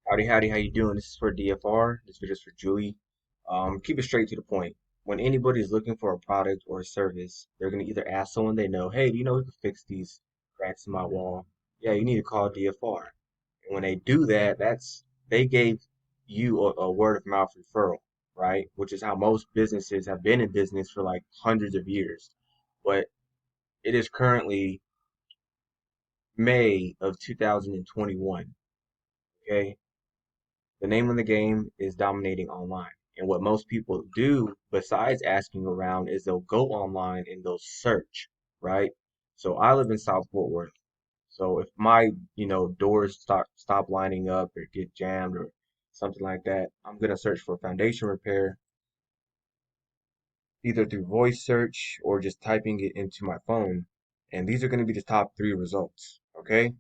Howdy, howdy, how you doing? This is for DFR. This video is for Julie. Keep it straight to the point. When anybody is looking for a product or a service, they're gonna either ask someone they know, "Hey, do you know who can fix these cracks in my wall?" Yeah, you need to call DFR. And when they do that, they gave you a word of mouth referral, right? Which is how most businesses have been in business for like hundreds of years. But it is currently May of 2021. Okay, the name of the game is dominating online. And what most people do, besides asking around, is they'll go online and they'll search, right? So I live in South Fort Worth. So if my, doors stop lining up or get jammed or something like that, I'm gonna search for foundation repair, either through voice search or just typing it into my phone. And these are gonna be the top three results, okay?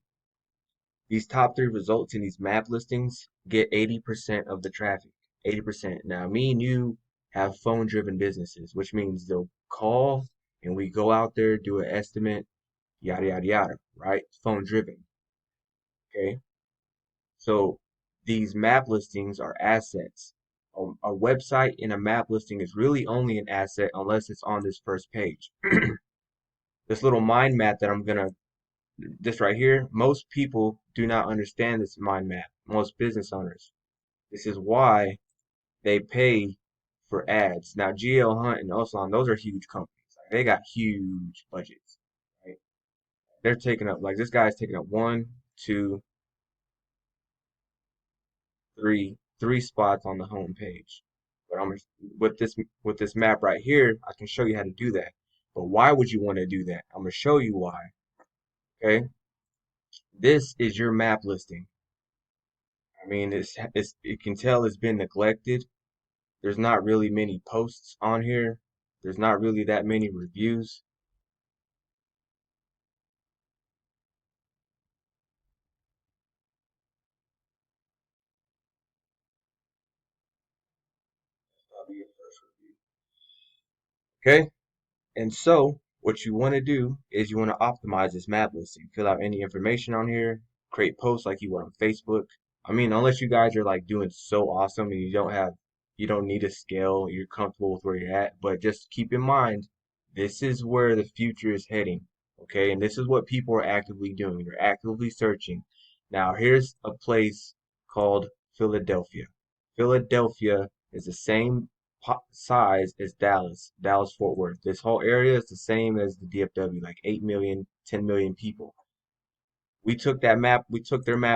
These top three results in these map listings get 80% of the traffic. 80%. Now, me and you have phone driven businesses, which means they'll call and we go out there, do an estimate, yada, yada, yada, right? Phone driven. Okay. So these map listings are assets. A website in a map listing is really only an asset unless it's on this first page. This little mind map that this right here, most people do not understand this mind map. Most business owners. This is why they pay for ads. Now, GL Hunt and Oslan, those are huge companies. Like, they got huge budgets. Right? They're taking up, like this guy's taking up one, two, three spots on the home page. But with this map right here, I can show you how to do that. But why would you want to do that? I'm gonna show you why. Okay, this is your map listing. I mean, you can tell it's been neglected. There's not really many posts on here. There's not really that many reviews. That'll be your first review. Okay? And so, what you want to do is you want to optimize this map listing. Fill out any information on here, create posts like you would on Facebook. I mean, unless you guys are like doing so awesome and you don't need a scale, you're comfortable with where you're at. But just keep in mind, this is where the future is heading. Okay? And this is what people are actively doing. They're actively searching. Now, here's a place called Philadelphia. Philadelphia is the same size as Dallas Fort Worth. This whole area is the same as the DFW, like 8 million, 10 million people. We took their map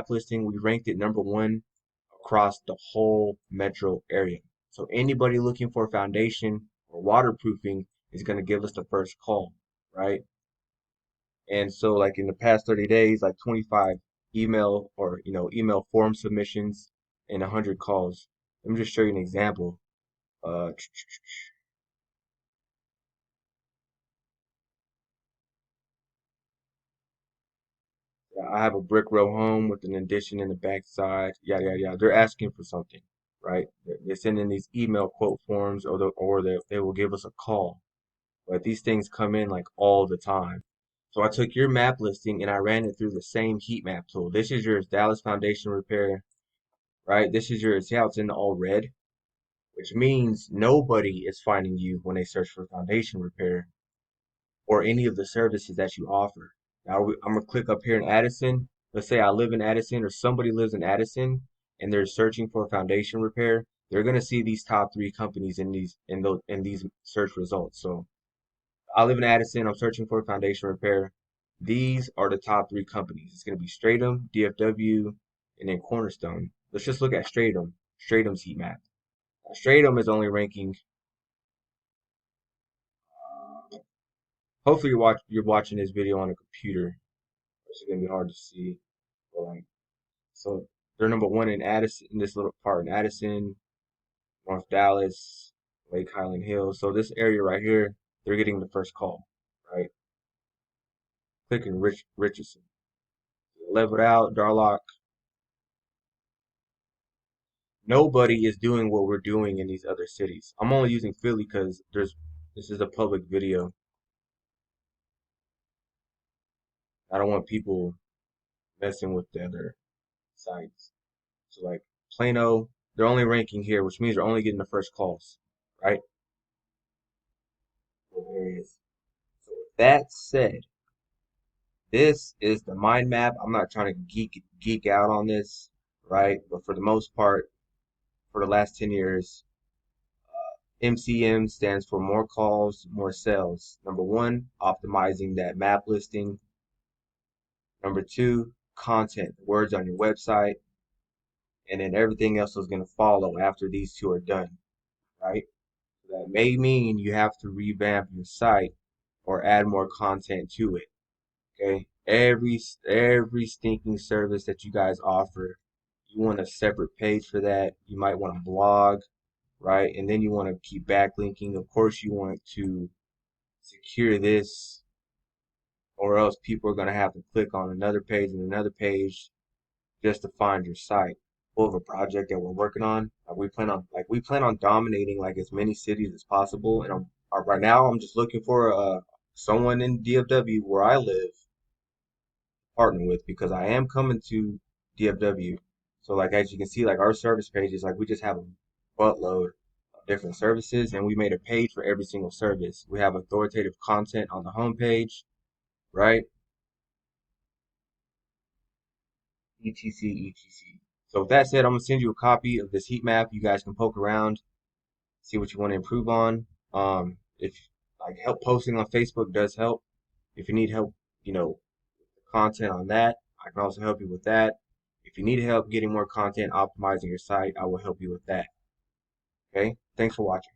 listing, we ranked it number one across the whole metro area. So anybody looking for a foundation or waterproofing is going to give us the first call, right? And so like in the past 30 days, like 25 email form submissions and 100 calls. Let me just show you an example. Uh, I have a brick row home with an addition in the backside, yada yada yada. They're asking for something, right? They're sending these email quote forms, they will give us a call. But these things come in like all the time. So I took your map listing and I ran it through the same heat map tool. This is yours, Dallas Foundation Repair, right? This is yours. See how it's in all red, which means nobody is finding you when they search for foundation repair or any of the services that you offer. Now I'm gonna click up here in Addison. Let's say I live in Addison or somebody lives in Addison and they're searching for foundation repair. They're gonna see these top three companies in these search results. So I live in Addison. I'm searching for foundation repair. These are the top three companies. It's gonna be Stratum, DFW, and then Cornerstone. Let's just look at Stratum. Stratum's heat map. Stratum is only ranking. Hopefully you're watching this video on a computer. It's gonna be hard to see. But like, so they're number one in Addison, in this little part in Addison, North Dallas, Lake Highland Hills. So this area right here, they're getting the first call, right? Clicking Richardson, leveled out, Darlock. Nobody is doing what we're doing in these other cities. I'm only using Philly because this is a public video. I don't want people messing with the other sites. So like Plano, they're only ranking here, which means they're only getting the first calls, right? Areas. So with that said, this is the mind map. I'm not trying to geek out on this, right? But for the most part, for the last 10 years, MCM stands for more calls, more sales. Number one, optimizing that map listing. Number two, content, words on your website, and then everything else is going to follow after these two are done, right? That may mean you have to revamp your site or add more content to it. Okay, every stinking service that you guys offer, you want a separate page for that. You might want a blog, right? And then you want to keep backlinking. Of course, you want to secure this, or else people are going to have to click on another page just to find your site. Full of a project that we're working on. We plan on dominating like as many cities as possible. And right now I'm just looking for someone in DFW where I live partner with because I am coming to DFW. So like as you can see, like our service pages, like we just have a buttload of different services, and we made a page for every single service. We have authoritative content on the homepage, right? etc. So with that said, I'm gonna send you a copy of this heat map. You guys can poke around, see what you want to improve on. If like help posting on Facebook does help. If you need help, you know, content on that, I can also help you with that. If you need help getting more content, optimizing your site, I will help you with that. Okay? Thanks for watching.